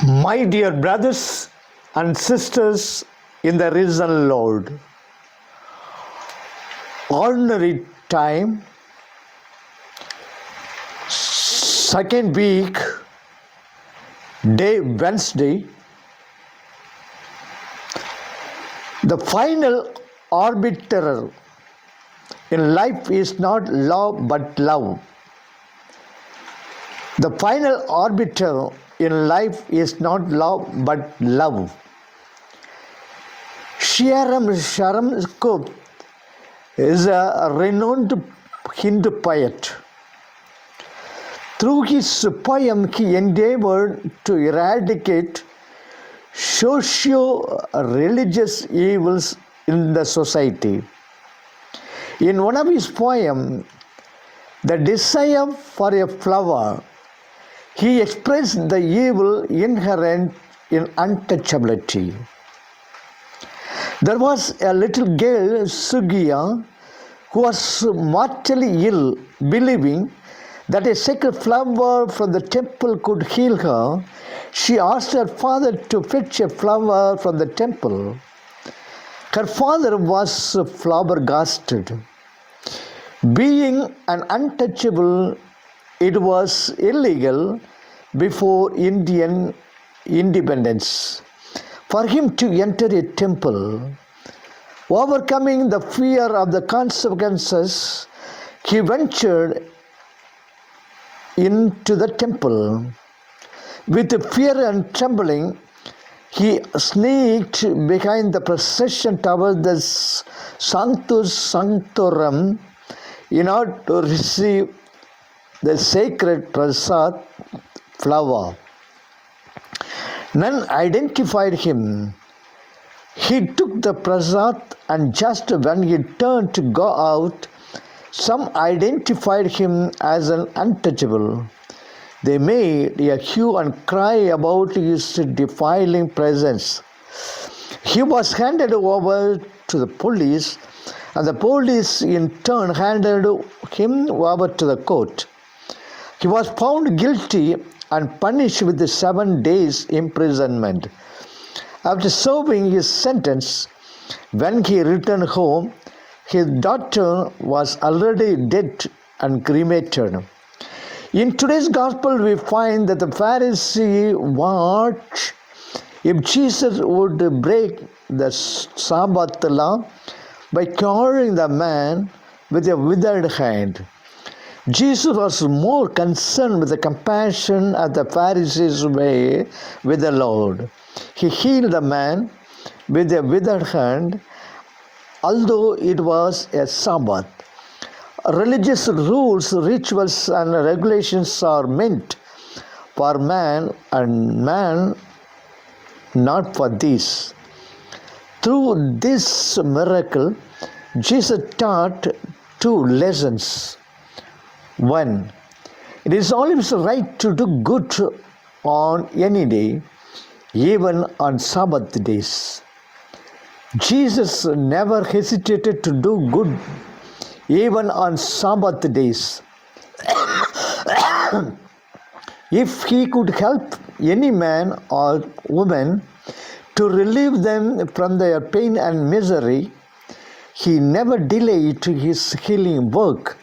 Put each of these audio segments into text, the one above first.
My dear brothers and sisters in the risen Lord, ordinary time, second week, day Wednesday, the final arbiter in life is not law but love. The final arbiter in life is not law but love. Sharam Cook is a renowned Hindu poet. Through his poem, he endeavored to eradicate socio-religious evils in the society. In one of his poems, The Desire for a Flower, he expressed the evil inherent in untouchability. There was a little girl, Sugiya, who was mortally ill, believing that a sacred flower from the temple could heal her. She asked her father to fetch a flower from the temple. Her father was flabbergasted. Being an untouchable, it was illegal before Indian independence for him to enter a temple. Overcoming the fear of the consequences, he ventured into the temple. With fear and trembling, he sneaked behind the procession towards the Sanctus Sanctorum in order to receive the sacred prasad flower. None identified him. He took the prasad, and just when he turned to go out, some identified him as an untouchable. They made a hue and cry about his defiling presence. He was handed over to the police, and the police in turn handed him over to the court. He was found guilty and punished with 7 days imprisonment. After serving his sentence, when he returned home, his daughter was already dead and cremated. In today's gospel, we find that the Pharisee watched if Jesus would break the Sabbath law by curing the man with a withered hand. Jesus was more concerned with the compassion of the Pharisees' way with the Lord. He healed the man with a withered hand, although it was a Sabbath. Religious rules, rituals, and regulations are meant for man, and man not for these. Through this miracle, Jesus taught 2 lessons. 1. It is always right to do good on any day, even on Sabbath days. Jesus never hesitated to do good, even on Sabbath days. If he could help any man or woman to relieve them from their pain and misery, he never delayed his healing work.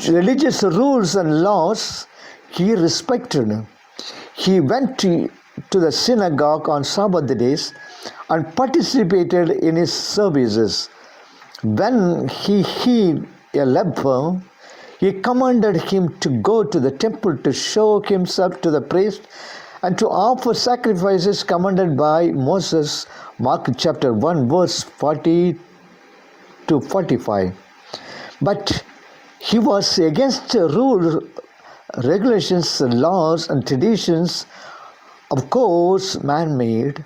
Religious rules and laws he respected. He went to the synagogue on Sabbath days and participated in his services. When he healed a leper, he commanded him to go to the temple to show himself to the priest and to offer sacrifices commanded by Moses, Mark chapter 1, verse 40 to 45. But he was against rules, regulations, laws, and traditions, of course man-made,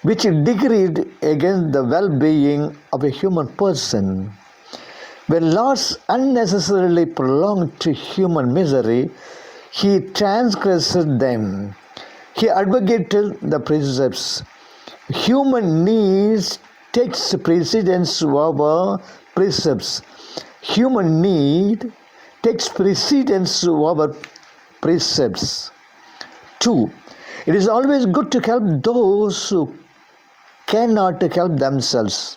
which decreed against the well-being of a human person. When laws unnecessarily prolonged human misery, he transgressed them. He advocated the precepts. Human needs takes precedence over precepts. Human need takes precedence over precepts. 2. It is always good to help those who cannot help themselves.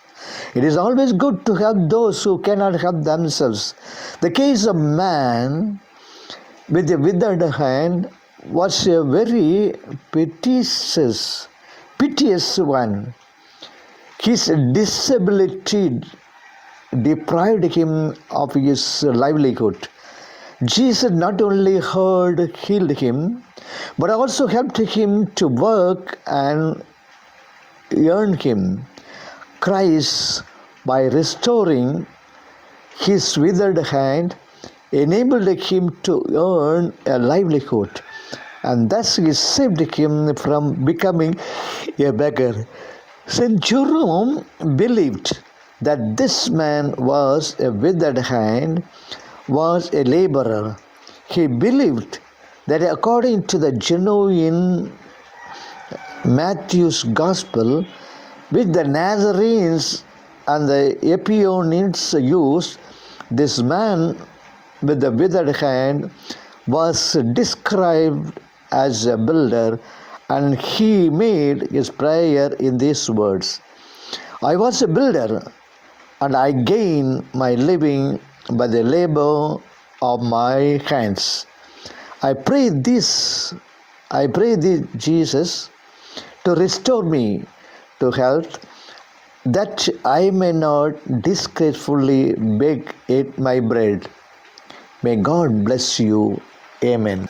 It is always good to help those who cannot help themselves. The case of man with a withered hand was a very piteous one. His disability deprived him of his livelihood. Jesus not only healed him, but also helped him to work and earn him. Christ, by restoring his withered hand, enabled him to earn a livelihood, and thus he saved him from becoming a beggar. St. Jerome believed that this man was a withered hand, was a laborer. He believed that according to the genuine Matthew's Gospel, which the Nazarenes and the Epionians used, this man with the withered hand was described as a builder, and he made his prayer in these words: I was a builder, and I gained my living by the labor of my hands. I pray thee, Jesus, to restore me to health, that I may not disgracefully beg my bread. May God bless you. Amen.